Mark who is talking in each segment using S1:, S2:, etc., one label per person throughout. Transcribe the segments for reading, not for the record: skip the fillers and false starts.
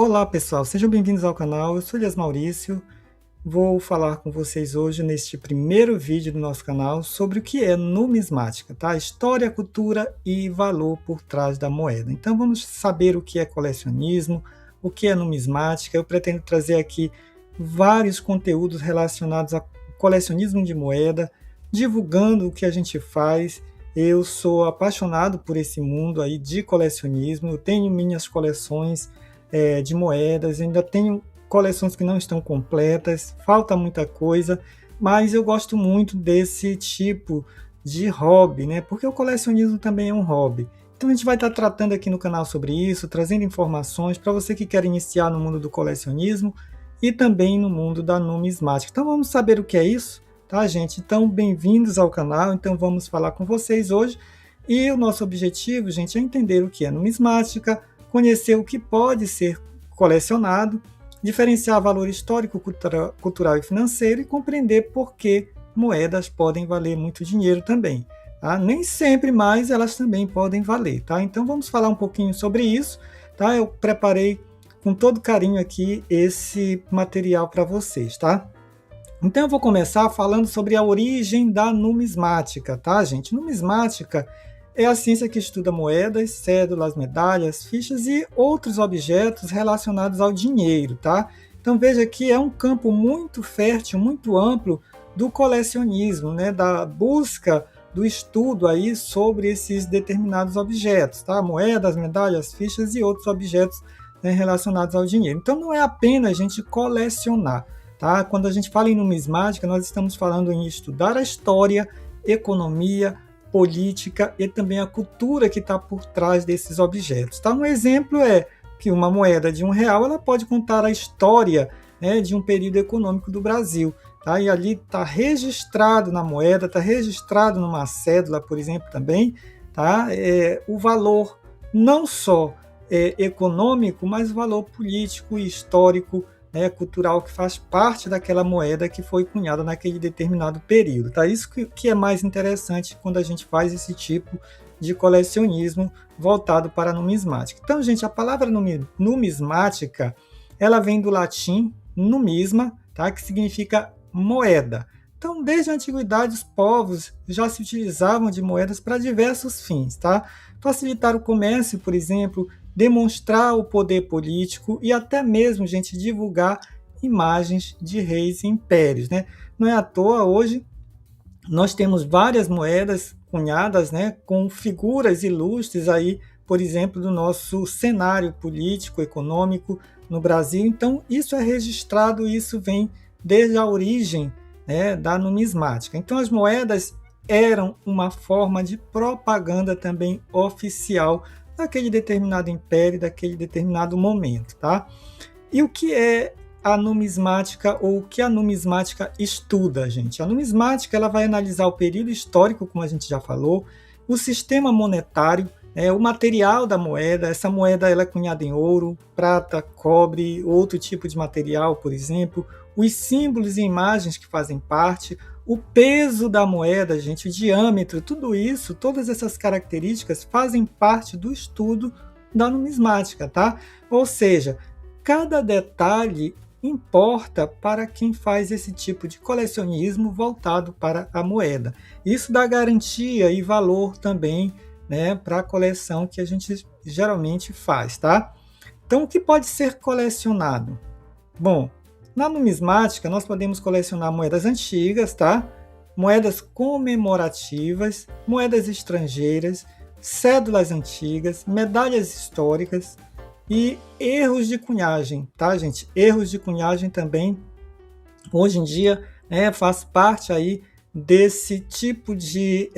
S1: Olá pessoal, sejam bem-vindos ao canal, eu sou Elias Maurício, vou falar com vocês hoje neste primeiro vídeo do nosso canal sobre o que é numismática, tá? História, cultura e valor por trás da moeda. Então vamos saber o que é colecionismo, o que é numismática. Eu pretendo trazer aqui vários conteúdos relacionados ao colecionismo de moeda, divulgando o que a gente faz. Eu sou apaixonado por esse mundo aí de colecionismo, eu tenho minhas coleções de moedas, ainda tenho coleções que não estão completas, falta muita coisa, mas eu gosto muito desse tipo de hobby, né? Porque o colecionismo também é um hobby. Então a gente vai estar tratando aqui no canal sobre isso, trazendo informações para você que quer iniciar no mundo do colecionismo e também no mundo da numismática. Então vamos saber o que é isso, tá, gente? Então bem-vindos ao canal. Então vamos falar com vocês hoje. E o nosso objetivo, gente, é entender o que é numismática, conhecer o que pode ser colecionado, diferenciar valor histórico, cultural e financeiro e compreender por que moedas podem valer muito dinheiro também. Tá? Nem sempre, mas elas também podem valer. Tá? Então vamos falar um pouquinho sobre isso. Tá? Eu preparei com todo carinho aqui esse material para vocês. Tá? Então eu vou começar falando sobre a origem da numismática. Tá, gente? Numismática é a ciência que estuda moedas, cédulas, medalhas, fichas e outros objetos relacionados ao dinheiro, tá? Então veja que é um campo muito fértil, muito amplo do colecionismo, né? Da busca do estudo aí sobre esses determinados objetos, tá? Moedas, medalhas, fichas e outros objetos, né, relacionados ao dinheiro. Então não é apenas a gente colecionar, tá? Quando a gente fala em numismática, nós estamos falando em estudar a história, economia, política e também a cultura que está por trás desses objetos. Tá? Um exemplo é que uma moeda de R$ 1 ela pode contar a história, né, de um período econômico do Brasil. Tá? E ali está registrado na moeda, está registrado numa cédula, por exemplo, também, tá? O valor não só econômico, mas o valor político e histórico, né, cultural que faz parte daquela moeda que foi cunhada naquele determinado período. Tá? Isso que é mais interessante quando a gente faz esse tipo de colecionismo voltado para a numismática. Então, gente, a palavra numismática, ela vem do latim numisma, tá? Que significa moeda. Então, desde a antiguidade, os povos já se utilizavam de moedas para diversos fins, tá? Facilitar o comércio, por exemplo, demonstrar o poder político e até mesmo, gente, divulgar imagens de reis e impérios, né? Não é à toa, hoje nós temos várias moedas cunhadas, né, com figuras ilustres aí, por exemplo, do nosso cenário político, econômico no Brasil. Então, isso é registrado, isso vem desde a origem, né, da numismática. Então, as moedas eram uma forma de propaganda também oficial daquele determinado império, daquele determinado momento, tá? E o que é a numismática ou o que a numismática estuda, gente? A numismática ela vai analisar o período histórico, como a gente já falou, o sistema monetário, o material da moeda. Essa moeda ela é cunhada em ouro, prata, cobre, outro tipo de material, por exemplo, os símbolos e imagens que fazem parte, o peso da moeda, gente, o diâmetro, tudo isso, todas essas características fazem parte do estudo da numismática, tá? Ou seja, cada detalhe importa para quem faz esse tipo de colecionismo voltado para a moeda. Isso dá garantia e valor também, né, para a coleção que a gente geralmente faz, tá? Então, o que pode ser colecionado? Bom, na numismática, nós podemos colecionar moedas antigas, tá? Moedas comemorativas, moedas estrangeiras, cédulas antigas, medalhas históricas e erros de cunhagem, tá, gente? Erros de cunhagem também, hoje em dia, né, faz parte aí desse tipo de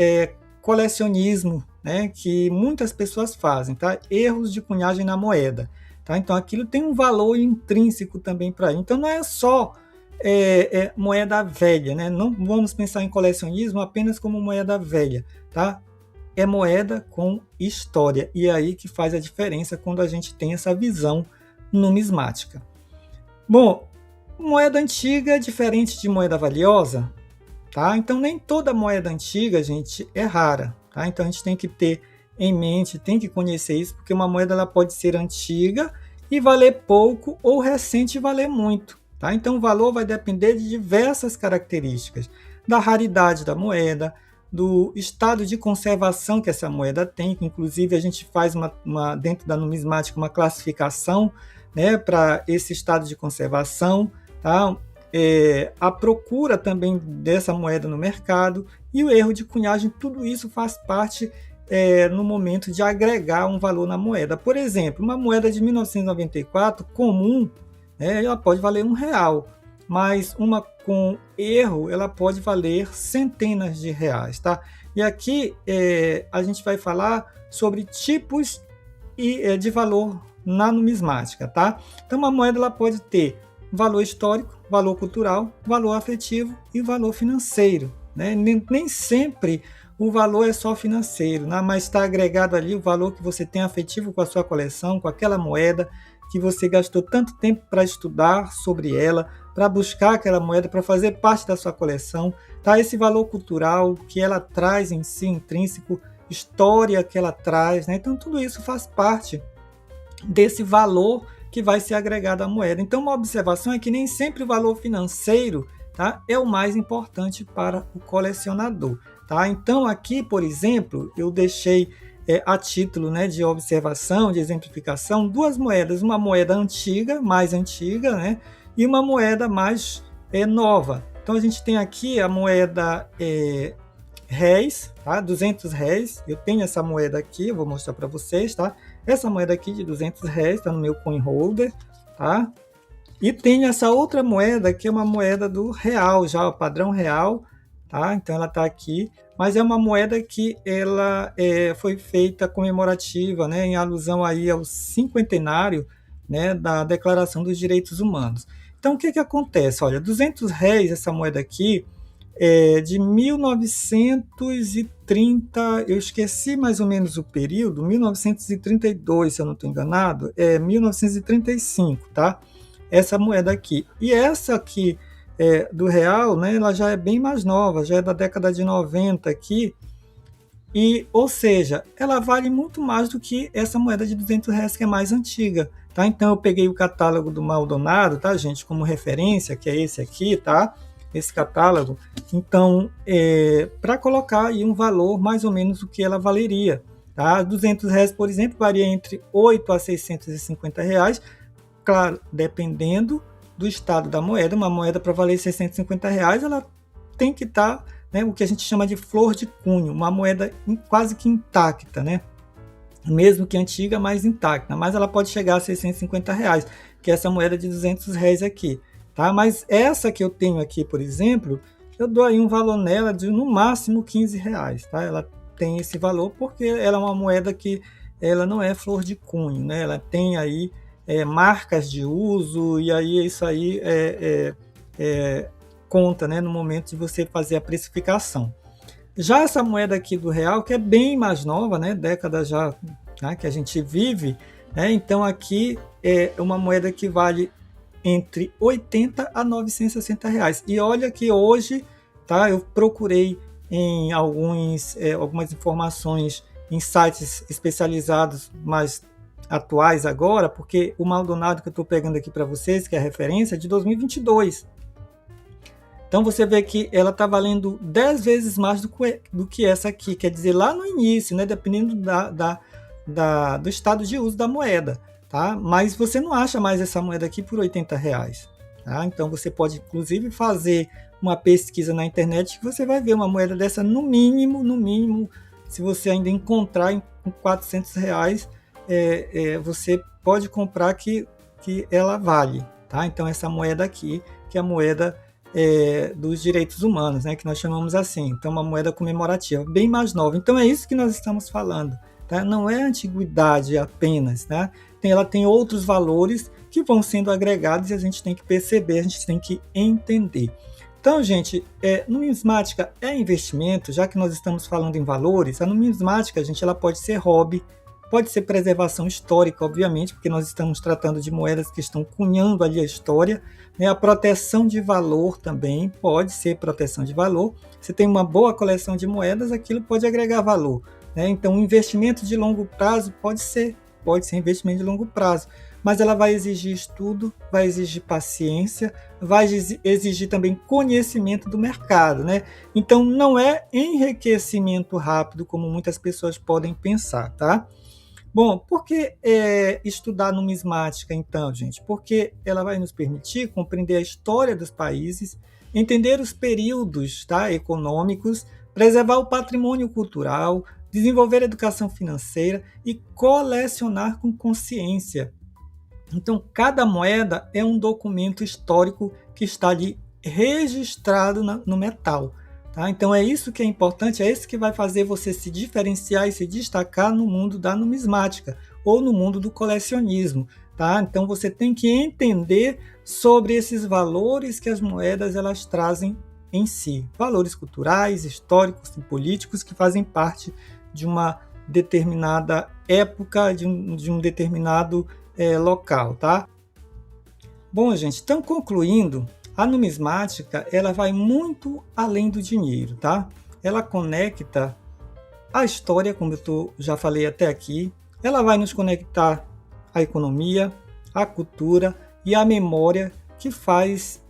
S1: colecionismo, né, que muitas pessoas fazem, tá? Erros de cunhagem na moeda. Tá? Então aquilo tem um valor intrínseco também para ele. Então não é só moeda velha, né? Não vamos pensar em colecionismo apenas como moeda velha, tá? É moeda com história, e é aí que faz a diferença quando a gente tem essa visão numismática. Bom, moeda antiga é diferente de moeda valiosa, tá? Então nem toda moeda antiga, gente, é rara, tá? Então a gente tem que ter em mente, tem que conhecer isso, porque uma moeda ela pode ser antiga e valer pouco ou recente e valer muito. Tá? Então, o valor vai depender de diversas características, da raridade da moeda, do estado de conservação que essa moeda tem, que inclusive a gente faz dentro da numismática uma classificação, né, para esse estado de conservação, tá? A procura também dessa moeda no mercado e o erro de cunhagem, tudo isso faz parte no momento de agregar um valor na moeda. Por exemplo, uma moeda de 1994 comum, ela pode valer R$1, mas uma com erro ela pode valer centenas de reais, tá? E aqui a gente vai falar sobre tipos de valor na numismática, tá? Então uma moeda ela pode ter valor histórico, valor cultural, valor afetivo e valor financeiro, né? Nem sempre o valor é só financeiro, né? Mas está agregado ali o valor que você tem afetivo com a sua coleção, com aquela moeda que você gastou tanto tempo para estudar sobre ela, para buscar aquela moeda, para fazer parte da sua coleção, tá? Esse valor cultural que ela traz em si, intrínseco, história que ela traz, né? Então tudo isso faz parte desse valor que vai ser agregado à moeda. Então uma observação é que nem sempre o valor financeiro, tá, é o mais importante para o colecionador. Tá? Então aqui, por exemplo, eu deixei a título, né, de observação, de exemplificação, duas moedas, uma moeda antiga, mais antiga, né, e uma moeda mais nova. Então a gente tem aqui a moeda réis, tá? 200 réis. Eu tenho essa moeda aqui, eu vou mostrar para vocês, tá? Essa moeda aqui de 200 réis está no meu coin holder, tá? E tem essa outra moeda que é uma moeda do real, já o padrão real, tá? Então ela está aqui, mas é uma moeda que ela foi feita comemorativa, né, em alusão aí ao cinquentenário, né, da Declaração dos Direitos Humanos. Então o que acontece? Olha, 200 réis, essa moeda aqui, de 1930, eu esqueci mais ou menos o período, 1932, se eu não estou enganado, 1935, tá? Essa moeda aqui. E essa aqui do real, né, ela já é bem mais nova, já é da década de 90 aqui, ou seja, ela vale muito mais do que essa moeda de 200 reais que é mais antiga, tá? Então eu peguei o catálogo do Maldonado, tá, gente, como referência, que é esse aqui, tá? Esse catálogo, então, para colocar aí um valor mais ou menos o que ela valeria, tá? 200 reais, por exemplo, varia entre 8 a 650 reais, claro, dependendo do estado da moeda. Uma moeda para valer 650 reais, ela tem que estar, né, o que a gente chama de flor de cunho, uma moeda quase que intacta, né? Mesmo que antiga, mas intacta, mas ela pode chegar a 650 reais, que é essa moeda de 200 reais aqui. Tá? Mas essa que eu tenho aqui, por exemplo, eu dou aí um valor nela de no máximo 15 reais. Tá? Ela tem esse valor porque ela é uma moeda que ela não é flor de cunho, né? Ela tem aí marcas de uso, e aí isso aí conta, né, no momento de você fazer a precificação. Já essa moeda aqui do real, que é bem mais nova, né, década já, né, que a gente vive, né, então aqui é uma moeda que vale entre 80 a 960 reais. E olha que hoje, tá, eu procurei em algumas informações em sites especializados mais atuais agora, porque o Maldonado que eu estou pegando aqui para vocês, que é a referência, é de 2022. Então você vê que ela está valendo 10 vezes mais do que essa aqui, quer dizer, lá no início, né, dependendo do estado de uso da moeda. Tá? Mas você não acha mais essa moeda aqui por 80 reais. Tá? Então você pode inclusive fazer uma pesquisa na internet que você vai ver uma moeda dessa no mínimo, se você ainda encontrar com 400 reais, você pode comprar que ela vale. Tá? Então essa moeda aqui, que é a moeda dos direitos humanos, né, que nós chamamos assim. Então uma moeda comemorativa, bem mais nova. Então é isso que nós estamos falando. Tá? Não é antiguidade apenas, tá? Ela tem outros valores que vão sendo agregados e a gente tem que perceber, a gente tem que entender. Então, gente, numismática é investimento, já que nós estamos falando em valores. A numismática, gente, ela pode ser hobby, pode ser preservação histórica, obviamente, porque nós estamos tratando de moedas que estão cunhando ali a história, né? A proteção de valor também pode ser proteção de valor. Você tem uma boa coleção de moedas, aquilo pode agregar valor. Né? Então, um investimento de longo prazo pode ser investimento de longo prazo. mas ela vai exigir estudo, vai exigir paciência, vai exigir também conhecimento do mercado, né? Então, não é enriquecimento rápido como muitas pessoas podem pensar, tá? Bom, por que estudar numismática, então, gente? Porque ela vai nos permitir compreender a história dos países, entender os períodos, tá, econômicos, preservar o patrimônio cultural, desenvolver a educação financeira e colecionar com consciência. Então, cada moeda é um documento histórico que está ali registrado no metal. Tá? Então, é isso que é importante, é isso que vai fazer você se diferenciar e se destacar no mundo da numismática ou no mundo do colecionismo. Tá? Então, você tem que entender sobre esses valores que as moedas elas trazem em si. Valores culturais, históricos e políticos que fazem parte de uma determinada época, de um determinado local, tá? Bom, gente, então concluindo, a numismática ela vai muito além do dinheiro, tá? Ela conecta a história, como já falei até aqui, ela vai nos conectar à economia, à cultura e à memória que faz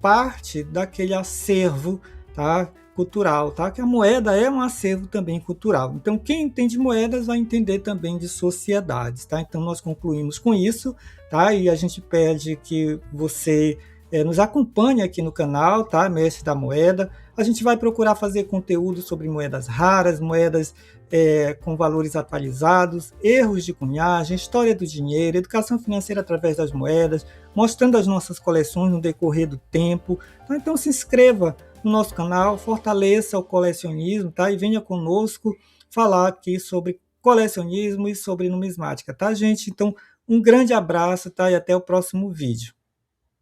S1: parte daquele acervo, tá? Cultural, tá? Que a moeda é um acervo também cultural. Então, quem entende moedas vai entender também de sociedades, tá? Então, nós concluímos com isso, tá? E a gente pede que você nos acompanhe aqui no canal, tá? Mestre da Moeda. A gente vai procurar fazer conteúdo sobre moedas raras, moedas com valores atualizados, erros de cunhagem, história do dinheiro, educação financeira através das moedas, mostrando as nossas coleções no decorrer do tempo. Tá? Então, se inscreva no nosso canal, fortaleça o colecionismo, tá? E venha conosco falar aqui sobre colecionismo e sobre numismática, tá, gente? Então, um grande abraço, tá? E até o próximo vídeo.